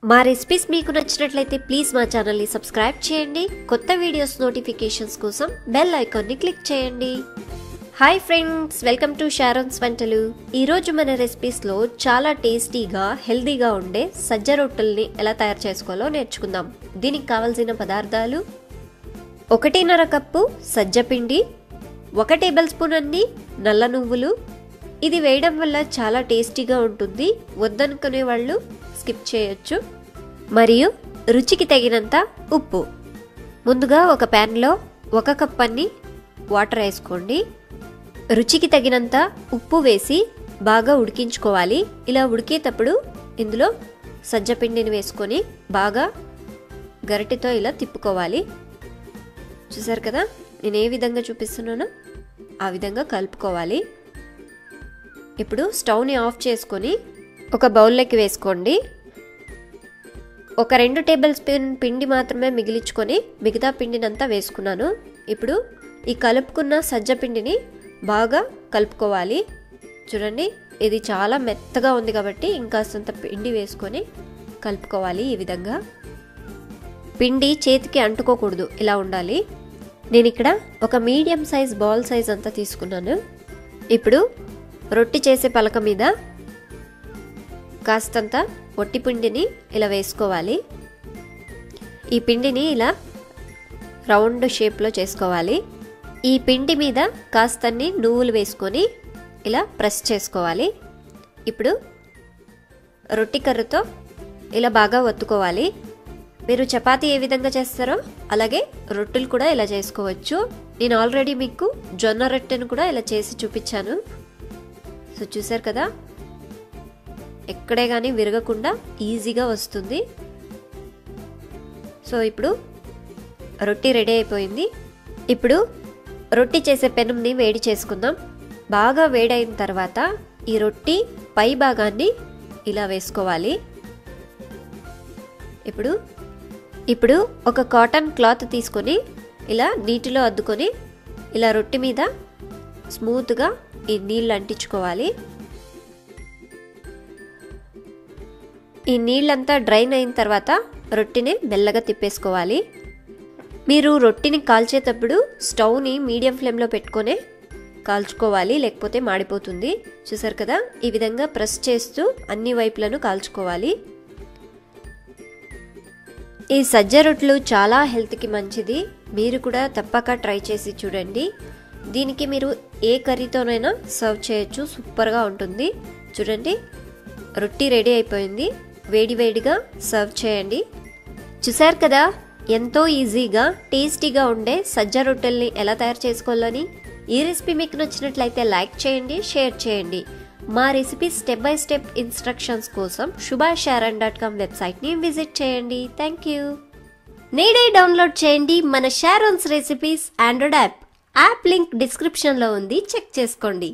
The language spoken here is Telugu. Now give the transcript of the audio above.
మా రెసిపీస్ మీకు నచ్చినట్లయితే ప్లీజ్ మా ఛానల్ని సబ్స్క్రైబ్ చేయండి. కొత్త వీడియోస్ నోటిఫికేషన్స్ కోసం బెల్ ఐకాన్ని క్లిక్ చేయండి. హాయ్ ఫ్రెండ్స్, వెల్కమ్ టు షారోన్స్ వంటలు. ఈరోజు మన రెసిపీస్లో చాలా టేస్టీగా హెల్దీగా ఉండే సజ్జ రొట్టెల్ని ఎలా తయారు చేసుకోవాలో నేర్చుకుందాం. దీనికి కావలసిన పదార్థాలు: 1.5 కప్పు సజ్జ పిండి, 1 టేబుల్ స్పూన్ అన్ని నల్ల నువ్వులు. ఇది వేయడం వల్ల చాలా టేస్టీగా ఉంటుంది, వద్దనుకునే వాళ్ళు స్కిప్ చేయొచ్చు. మరియు రుచికి తగినంత ఉప్పు. ముందుగా ఒక ప్యాన్లో 1 కప్ అన్ని వాటర్ వేసుకోండి. రుచికి తగినంత ఉప్పు వేసి బాగా ఉడికించుకోవాలి. ఇలా ఉడికేటప్పుడు ఇందులో సజ్జ పిండిని వేసుకొని బాగా గరిటెతో ఇలా తిప్పుకోవాలి. చూసారు కదా, నేను ఏ విధంగా చూపిస్తున్నానో ఆ విధంగా కలుపుకోవాలి. ఇప్పుడు స్టవ్ని ఆఫ్ చేసుకొని ఒక బౌల్లోకి వేసుకోండి. ఒక 2 టేబుల్ స్పూన్ పిండి మాత్రమే మిగిలించుకొని మిగతా పిండినంతా వేసుకున్నాను. ఇప్పుడు ఈ కలుపుకున్న సజ్జ పిండిని బాగా కలుపుకోవాలి. చూడండి, ఇది చాలా మెత్తగా ఉంది కాబట్టి ఇంకాస్తంత పిండి వేసుకొని కలుపుకోవాలి. ఈ విధంగా పిండి చేతికి అంటుకోకూడదు, ఇలా ఉండాలి. నేను ఇక్కడ ఒక మీడియం సైజ్ బాల్ సైజ్ అంతా తీసుకున్నాను. ఇప్పుడు రొట్టె చేసే పలక మీద కాస్తంత ఒట్టి పిండిని ఇలా వేసుకోవాలి. ఈ పిండిని ఇలా రౌండ్ షేప్లో చేసుకోవాలి. ఈ పిండి మీద కాస్తన్ని నువ్వులు వేసుకొని ఇలా ప్రెస్ చేసుకోవాలి. ఇప్పుడు రొట్టె కర్రతో ఇలా బాగా ఒత్తుకోవాలి. మీరు చపాతీ ఏ విధంగా చేస్తారో అలాగే రొట్టెలు కూడా ఇలా చేసుకోవచ్చు. నేను ఆల్రెడీ మీకు జొన్న రొట్టెను కూడా ఇలా చేసి చూపించాను. సో చూసారు కదా, ఎక్కడే కానీ విరగకుండా ఈజీగా వస్తుంది. సో ఇప్పుడు రొట్టె రెడీ అయిపోయింది. ఇప్పుడు రొట్టె చేసే పెనంని వేడి చేసుకుందాం. బాగా వేడైన తర్వాత ఈ రొట్టె పై భాగాన్ని ఇలా వేసుకోవాలి. ఇప్పుడు ఒక కాటన్ క్లాత్ తీసుకొని ఇలా నీటిలో అద్దుకొని ఇలా రొట్టె మీద స్మూత్గా ఈ నీళ్ళు అంటించుకోవాలి. ఈ నీళ్ళంతా డ్రైన్ అయిన తర్వాత రొట్టెని మెల్లగా తిప్పేసుకోవాలి. మీరు రొట్టెని కాల్చేటప్పుడు స్టవ్ని మీడియం ఫ్లేమ్లో పెట్టుకొని కాల్చుకోవాలి, లేకపోతే మాడిపోతుంది. చూసారు కదా, ఈ విధంగా ప్రెస్ చేస్తూ అన్ని వైపులను కాల్చుకోవాలి. ఈ సజ్జ రొట్టెలు చాలా హెల్త్కి మంచిది. మీరు కూడా తప్పక ట్రై చేసి చూడండి. దీనికి మీరు ఏ కర్రీతోనైనా సర్వ్ చేయొచ్చు, సూపర్గా ఉంటుంది. చూడండి, రొట్టె రెడీ అయిపోయింది. వేడివేడిగా సర్వ్ చేయండి. చూసారు కదా, ఎంతో ఈజీగా టేస్టీగా ఉండే సజ్జ రొట్టెల్ని ఎలా తయారు చేసుకోవాలని. ఈ రెసిపీ మీకు నచ్చినట్లయితే లైక్ చేయండి, షేర్ చేయండి. మా recipe step by step instructions కోసం shubhasharon.com వెబ్సైట్ని విజిట్ చేయండి. Thank you. నేడే డౌన్లోడ్ చేయండి మన షారోన్స్ రెసిపీస్ ఆండ్రాయిడ్ యాప్ లింక్ డిస్క్రిప్షన్లో ఉంది, చెక్ చేసుకోండి.